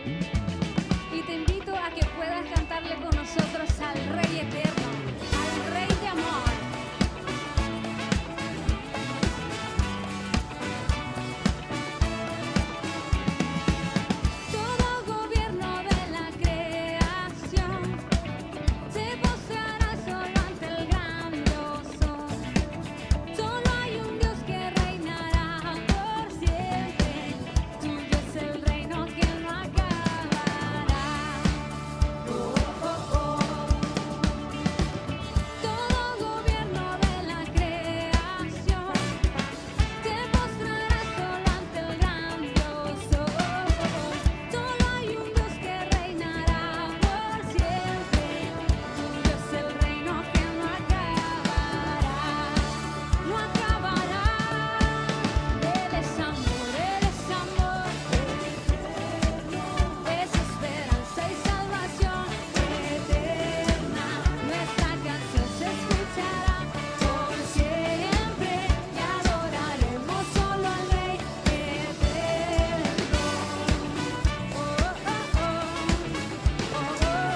Y te invito a que puedas cantarle con nosotros al Rey Eterno, al Rey de Amor. Todo gobierno de la creación se postrará solo ante el gran yo soy. Solo hay un Dios que reinará por siempre. Tuyo es el reino que no acabará. Oh, oh, oh. Todo gobierno de la creación se postrará solo ante el gran yo soy. Solo hay un Dios que reinará por siempre. Tuyo es el reino que no acabará. No acabará. Él es amor, Él es amor. Es esperanza y salvación eterna. Nuestra canción se escuchará por siempre y adoraremos solo al Rey eterno. Oh, oh, oh. Oh, oh,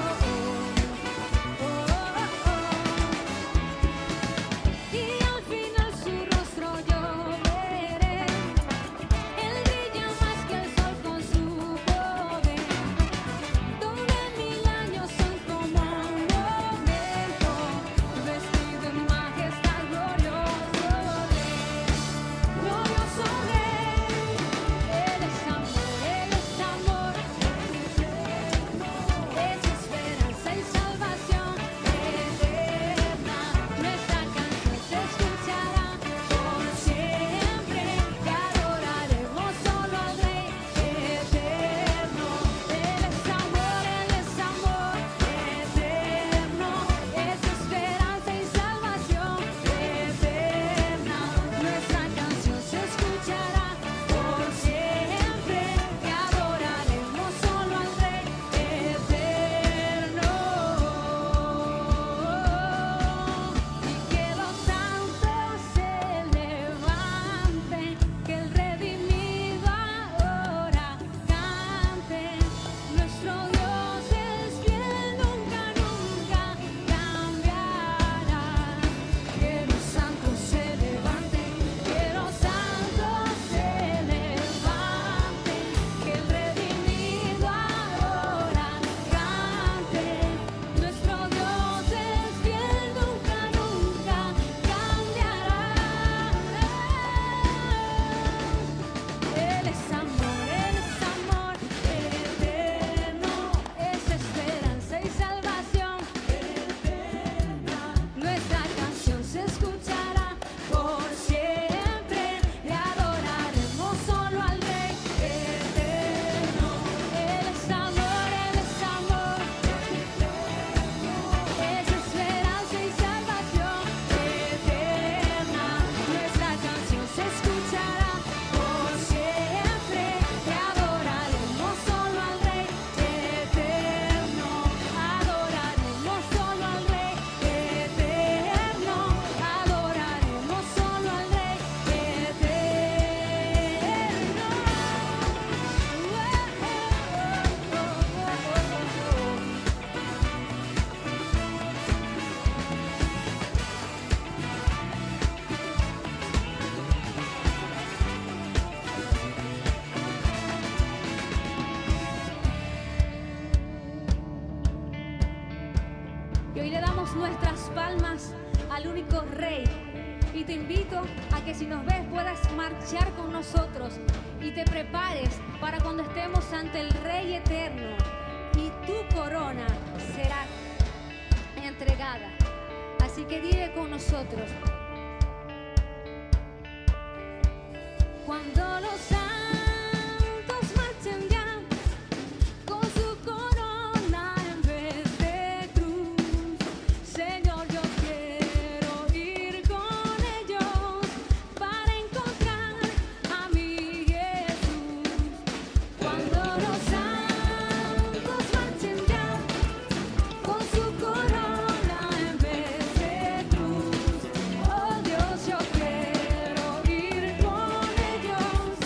oh. Y al final su rostro yo veré. Él brilla más que el sol con su poder. Donde 1000 años son como un momento, vestido en majestad glorioso Rey. Él es amor, Él es amor. Es esperanza y salvación eterna. Nuestra canción se escuchará por siempre y adoraremos solo al Rey eterno. Él es amor, Él es amor eterno. Es esperanza y salvación eterna. Nuestra canción se escuchará por siempre y adoraremos solo al Rey eterno. Y que los santos se levanten, que el redimido ahora cante. Nuestro Dios es fiel, nunca, nunca cambiará. Que los santos se levanten, que los santos se levanten, que el redimido ahora cante. Nuestro Dios es fiel, nunca, nunca cambiará. Él es amor eterno, es esperanza y salvación eterna. Nuestra canción se escuchará por siempre y adoraremos solo al Rey eterno. Él es amor, es esperanza y salvación eterna. Nuestra canción se escuchará por siempre y adoraremos solo al Rey eterno. Adoraremos solo al Rey eterno. Adoraremos solo al Rey Y hoy le damos nuestras palmas al único Rey. Y te invito a que si nos ves puedas marchar con nosotros y te prepares para cuando estemos ante el Rey eterno y tu corona será entregada. Así que dile con nosotros. Cuando los santos marchen ya con su corona en vez de cruz, Señor, yo quiero ir con ellos para encontrar a mi Jesús. Cuando los santos marchen ya con su corona en vez de cruz, oh Dios, yo quiero ir con ellos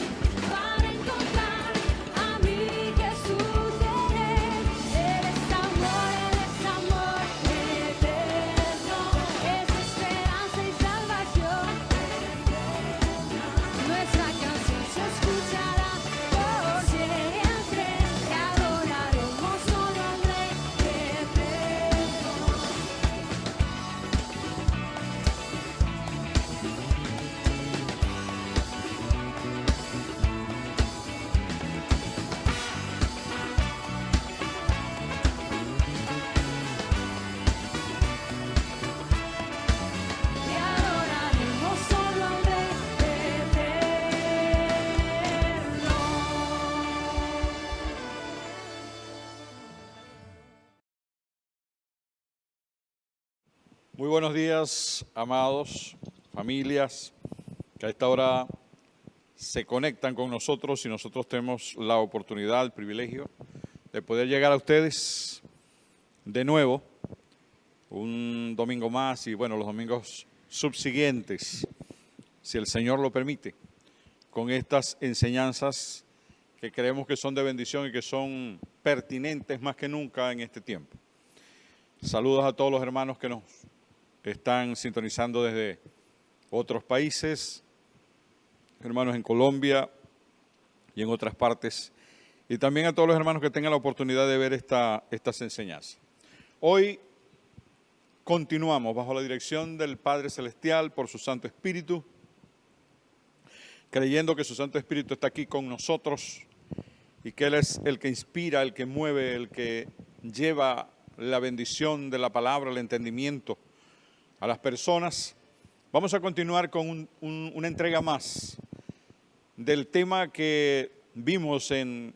Muy buenos días, amados, familias, que a esta hora se conectan con nosotros y nosotros tenemos la oportunidad, el privilegio de poder llegar a ustedes de nuevo un domingo más y bueno, los domingos subsiguientes, si el Señor lo permite, con estas enseñanzas que creemos que son de bendición y que son pertinentes más que nunca en este tiempo. Saludos a todos los hermanos que nos están sintonizando desde otros países, hermanos en Colombia y en otras partes, y también a todos los hermanos que tengan la oportunidad de ver estas enseñanzas. Hoy continuamos bajo la dirección del Padre Celestial por su Santo Espíritu, creyendo que su Santo Espíritu está aquí con nosotros y que Él es el que inspira, el que mueve, el que lleva la bendición de la palabra, el entendimiento a las personas. Vamos a continuar con una entrega más del tema que vimos en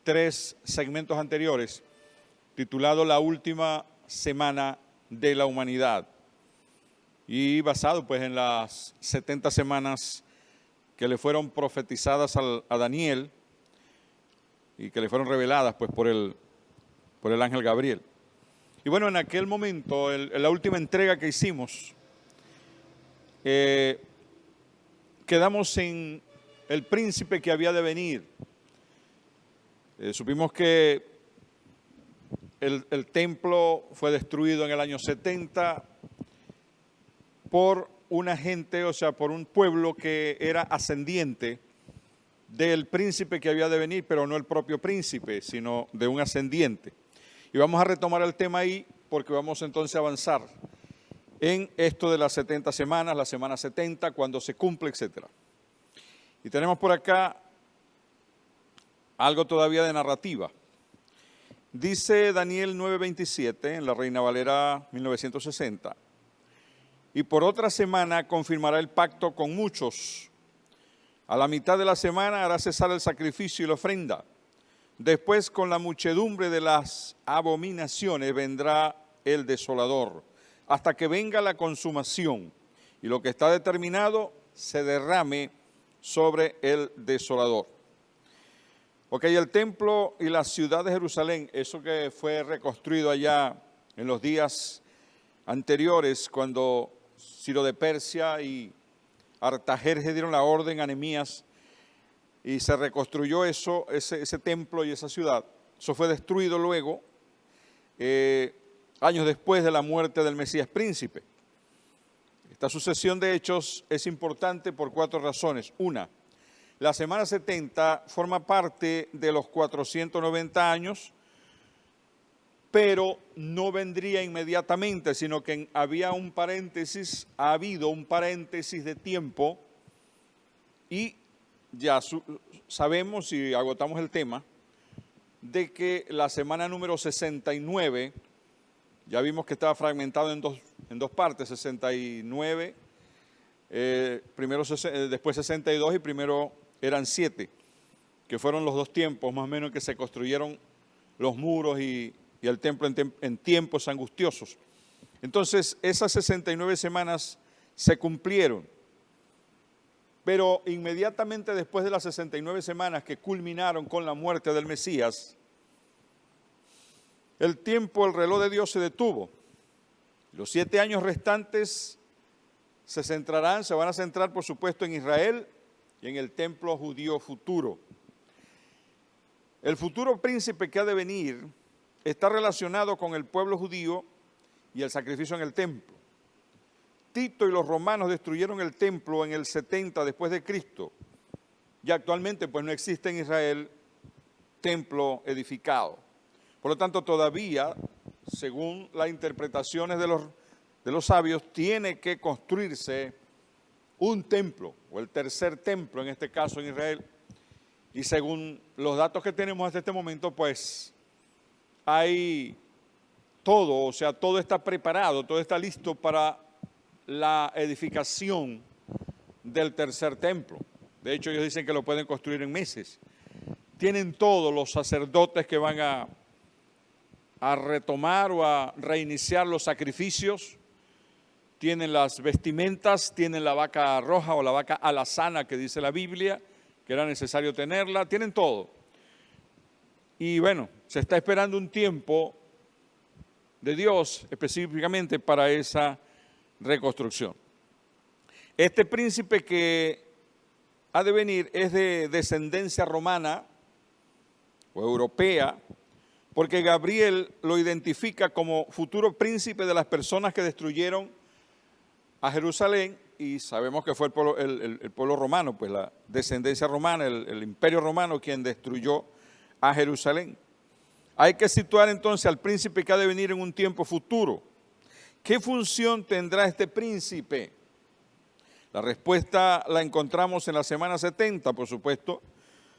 3 segmentos anteriores, titulado La Última Semana de la Humanidad, y basado pues en las 70 semanas que le fueron profetizadas a Daniel y que le fueron reveladas pues por el ángel Gabriel. Y bueno, en aquel momento, en la última entrega que hicimos, quedamos en el príncipe que había de venir. Supimos que el templo fue destruido en el año 70 por una gente, o sea, por un pueblo que era ascendiente del príncipe que había de venir, pero no el propio príncipe, sino de un ascendiente. Y vamos a retomar el tema ahí porque vamos entonces a avanzar en esto de las 70 semanas, la semana 70, cuando se cumple, etc. Y tenemos por acá algo todavía de narrativa. Dice Daniel 9:27 en la Reina Valera 1960. Y por otra semana confirmará el pacto con muchos. A la mitad de la semana hará cesar el sacrificio y la ofrenda. Después, con la muchedumbre de las abominaciones, vendrá el desolador, hasta que venga la consumación, y lo que está determinado se derrame sobre el desolador. Ok, el templo y la ciudad de Jerusalén, eso que fue reconstruido allá en los días anteriores, cuando Ciro de Persia y Artajerjes dieron la orden a Nehemías, y se reconstruyó ese templo y esa ciudad. Eso fue destruido luego, años después de la muerte del Mesías príncipe. Esta sucesión de hechos es importante por 4 razones. Una, la semana 70 forma parte de los 490 años, pero no vendría inmediatamente, sino que ha habido un paréntesis de tiempo, y ya sabemos y agotamos el tema de que la semana número 69, ya vimos que estaba fragmentado en dos partes, 69, después 62 y primero eran 7, que fueron los 2 tiempos más o menos que se construyeron los muros y el templo en tiempos angustiosos. Entonces esas 69 semanas se cumplieron. Pero inmediatamente después de las 69 semanas que culminaron con la muerte del Mesías, el reloj de Dios se detuvo. Los 7 años restantes se van a centrar por supuesto en Israel y en el templo judío futuro. El futuro príncipe que ha de venir está relacionado con el pueblo judío y el sacrificio en el templo. Tito y los romanos destruyeron el templo en el 70 después de Cristo, y actualmente pues no existe en Israel templo edificado. Por lo tanto, todavía, según las interpretaciones de los sabios, tiene que construirse un templo, o el tercer templo en este caso en Israel, y según los datos que tenemos hasta este momento, pues hay todo, o sea, todo está preparado, todo está listo para la edificación del tercer templo. De hecho, ellos dicen que lo pueden construir en meses. Tienen todos los sacerdotes que van a retomar o a reiniciar los sacrificios. tienen las vestimentas, tienen la vaca roja o la vaca alazana que dice la Biblia, que era necesario tenerla, tienen todo. Y bueno, se está esperando un tiempo de Dios específicamente para esa reconstrucción. Este príncipe que ha de venir es de descendencia romana o europea, porque Gabriel lo identifica como futuro príncipe de las personas que destruyeron a Jerusalén, y sabemos que fue el pueblo romano, pues la descendencia romana, el imperio romano quien destruyó a Jerusalén. Hay que situar entonces al príncipe que ha de venir en un tiempo futuro. ¿Qué función tendrá este príncipe? La respuesta la encontramos en la semana 70, por supuesto,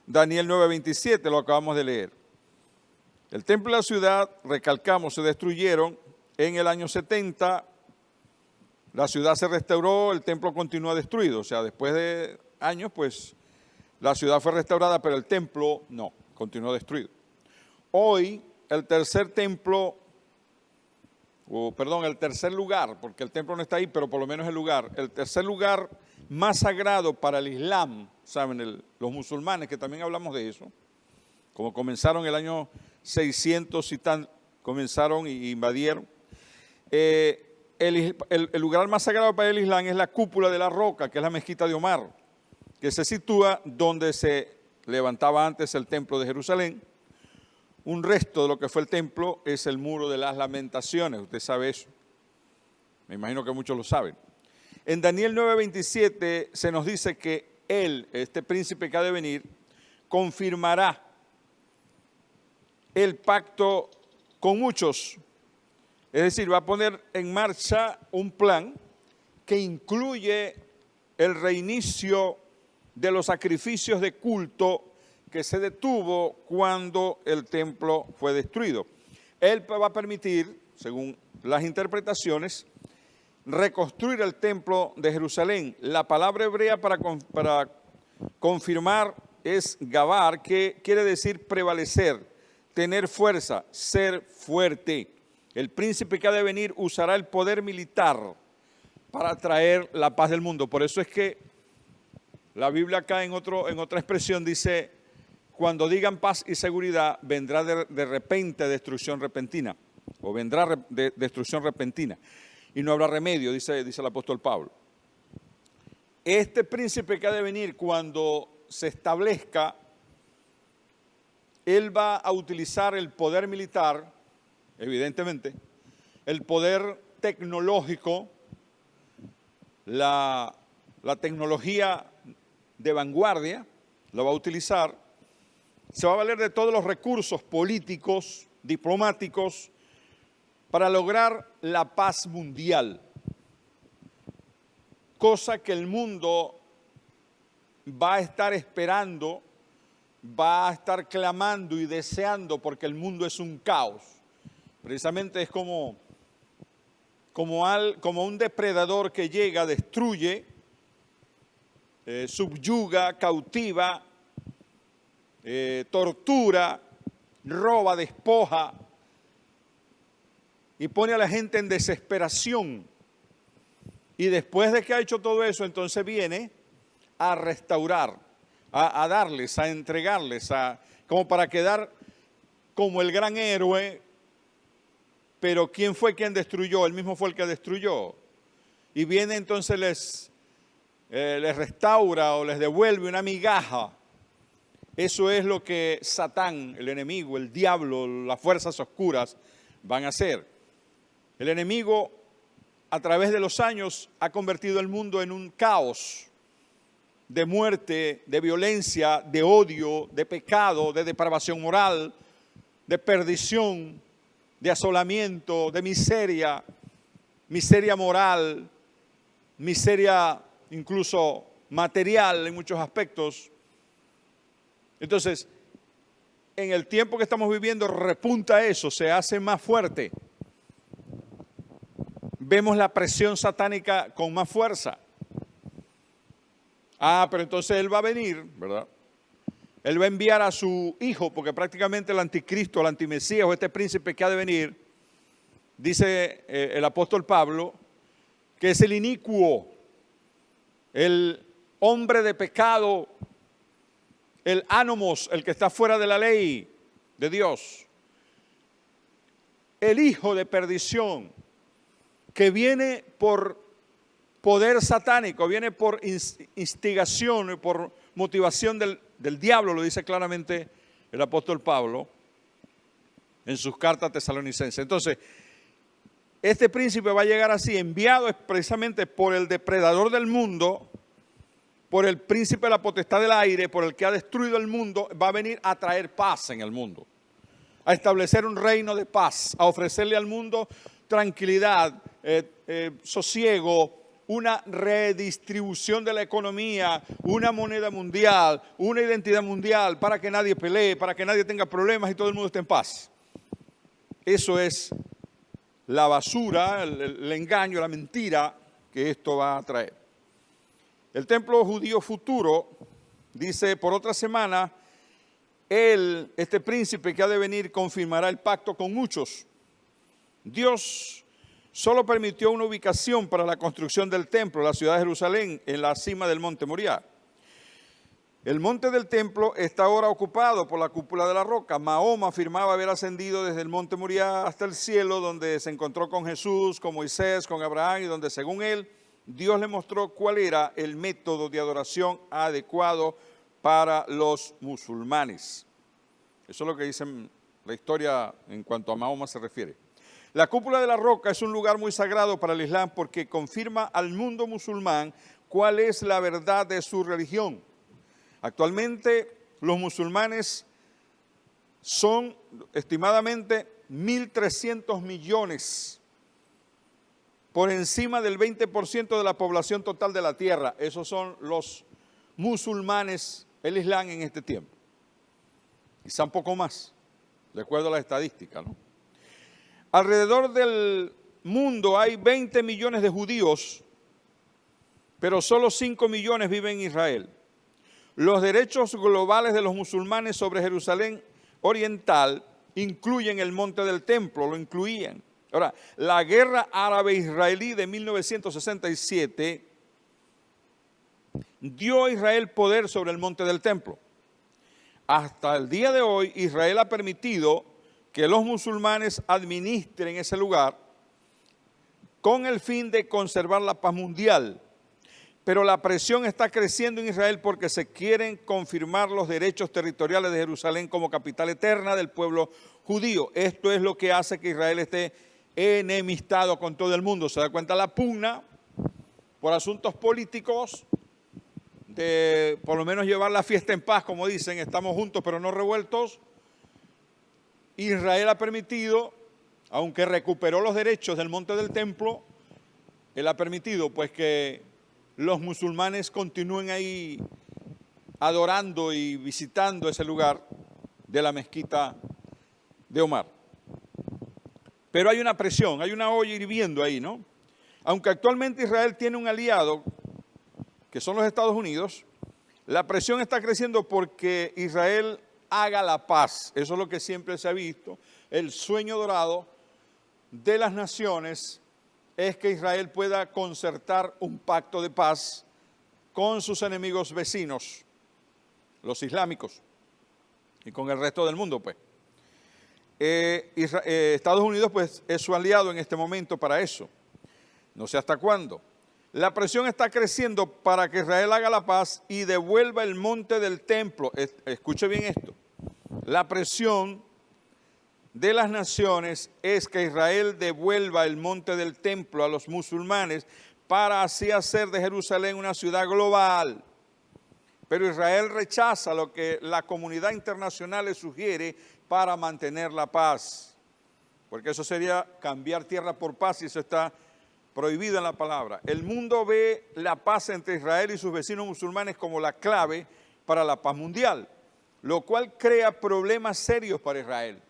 Daniel 9:27, lo acabamos de leer. El templo y la ciudad, recalcamos, se destruyeron en el año 70, la ciudad se restauró, el templo continúa destruido, o sea, después de años, pues, la ciudad fue restaurada, pero el templo no, continuó destruido. Hoy, el tercer lugar, porque el templo no está ahí, pero por lo menos el tercer lugar más sagrado para el Islam, saben, los musulmanes, que también hablamos de eso, como comenzaron el año 600 y tan, comenzaron y invadieron. El lugar más sagrado para el Islam es la cúpula de la roca, que es la mezquita de Omar, que se sitúa donde se levantaba antes el templo de Jerusalén. Un resto de lo que fue el templo es el muro de las lamentaciones, usted sabe eso. Me imagino que muchos lo saben. En Daniel 9:27 se nos dice que él, este príncipe que ha de venir, confirmará el pacto con muchos. Es decir, va a poner en marcha un plan que incluye el reinicio de los sacrificios de culto que se detuvo cuando el templo fue destruido. Él va a permitir, según las interpretaciones, reconstruir el templo de Jerusalén. La palabra hebrea para confirmar es gabar, que quiere decir prevalecer, tener fuerza, ser fuerte. El príncipe que ha de venir usará el poder militar para traer la paz del mundo. Por eso es que la Biblia acá en otra expresión dice: cuando digan paz y seguridad, vendrá de repente destrucción repentina, o vendrá destrucción repentina, y no habrá remedio, dice el apóstol Pablo. Este príncipe que ha de venir, cuando se establezca, él va a utilizar el poder militar, evidentemente, el poder tecnológico, la tecnología de vanguardia, lo va a utilizar. Se va a valer de todos los recursos políticos, diplomáticos, para lograr la paz mundial. Cosa que el mundo va a estar esperando, va a estar clamando y deseando, porque el mundo es un caos. Precisamente es como un depredador que llega, destruye, subyuga, cautiva, tortura, roba, despoja y pone a la gente en desesperación. Y después de que ha hecho todo eso, entonces viene a restaurar, a darles, a entregarles, como para quedar como el gran héroe. Pero ¿quién fue quien destruyó? Él mismo fue el que destruyó. Y viene entonces les restaura o les devuelve una migaja. Eso es lo que Satán, el enemigo, el diablo, las fuerzas oscuras van a hacer. El enemigo, a través de los años, ha convertido el mundo en un caos de muerte, de violencia, de odio, de pecado, de depravación moral, de perdición, de asolamiento, de miseria, miseria moral, miseria incluso material en muchos aspectos. Entonces, en el tiempo que estamos viviendo repunta eso, se hace más fuerte. Vemos la presión satánica con más fuerza. Pero entonces él va a venir, ¿verdad? Él va a enviar a su hijo, porque prácticamente el anticristo, el antimesías o este príncipe que ha de venir, dice el apóstol Pablo, que es el inicuo, el hombre de pecado, el ánomos, el que está fuera de la ley de Dios, el hijo de perdición, que viene por poder satánico, viene por instigación y por motivación del diablo, lo dice claramente el apóstol Pablo en sus cartas tesalonicenses. Entonces, este príncipe va a llegar así, enviado precisamente por el depredador del mundo, por el príncipe de la potestad del aire, por el que ha destruido el mundo, va a venir a traer paz en el mundo, a establecer un reino de paz, a ofrecerle al mundo tranquilidad, sosiego, una redistribución de la economía, una moneda mundial, una identidad mundial, para que nadie pelee, para que nadie tenga problemas y todo el mundo esté en paz. Eso es la basura, el engaño, la mentira que esto va a traer. El templo judío futuro dice: por otra semana, este príncipe que ha de venir confirmará el pacto con muchos. Dios solo permitió una ubicación para la construcción del templo, la ciudad de Jerusalén, en la cima del monte Moriah. El monte del templo está ahora ocupado por la cúpula de la roca. Mahoma afirmaba haber ascendido desde el monte Moriah hasta el cielo, donde se encontró con Jesús, con Moisés, con Abraham, y donde, según él, Dios le mostró cuál era el método de adoración adecuado para los musulmanes. Eso es lo que dice la historia en cuanto a Mahoma se refiere. La cúpula de la roca es un lugar muy sagrado para el Islam porque confirma al mundo musulmán cuál es la verdad de su religión. Actualmente los musulmanes son estimadamente 1.300 millones, por encima del 20% de la población total de la tierra. Esos son los musulmanes, el Islam en este tiempo. Quizá un poco más, de acuerdo a las estadísticas, ¿no? Alrededor del mundo hay 20 millones de judíos, pero solo 5 millones viven en Israel. Los derechos globales de los musulmanes sobre Jerusalén oriental incluyen el monte del templo, lo incluían. Ahora, la guerra árabe-israelí de 1967 dio a Israel poder sobre el monte del templo. Hasta el día de hoy, Israel ha permitido que los musulmanes administren ese lugar con el fin de conservar la paz mundial. Pero la presión está creciendo en Israel porque se quieren confirmar los derechos territoriales de Jerusalén como capital eterna del pueblo judío. Esto es lo que hace que Israel esté enemistado con todo el mundo. Se da cuenta la pugna por asuntos políticos, de por lo menos llevar la fiesta en paz, como dicen, estamos juntos pero no revueltos. Israel ha permitido, aunque recuperó los derechos del monte del templo, él ha permitido pues que los musulmanes continúen ahí adorando y visitando ese lugar de la mezquita de Omar. Pero hay una presión, hay una olla hirviendo ahí, ¿no? Aunque actualmente Israel tiene un aliado, que son los Estados Unidos, la presión está creciendo porque Israel haga la paz. Eso es lo que siempre se ha visto. El sueño dorado de las naciones es que Israel pueda concertar un pacto de paz con sus enemigos vecinos, los islámicos, y con el resto del mundo, pues. Estados Unidos, pues, es su aliado en este momento para eso. No sé hasta cuándo. La presión está creciendo para que Israel haga la paz y devuelva el monte del templo. Escuche bien esto. La presión de las naciones es que Israel devuelva el monte del templo a los musulmanes para así hacer de Jerusalén una ciudad global. Pero Israel rechaza lo que la comunidad internacional le sugiere para mantener la paz. Porque eso sería cambiar tierra por paz y eso está prohibido en la palabra. El mundo ve la paz entre Israel y sus vecinos musulmanes como la clave para la paz mundial, lo cual crea problemas serios para Israel.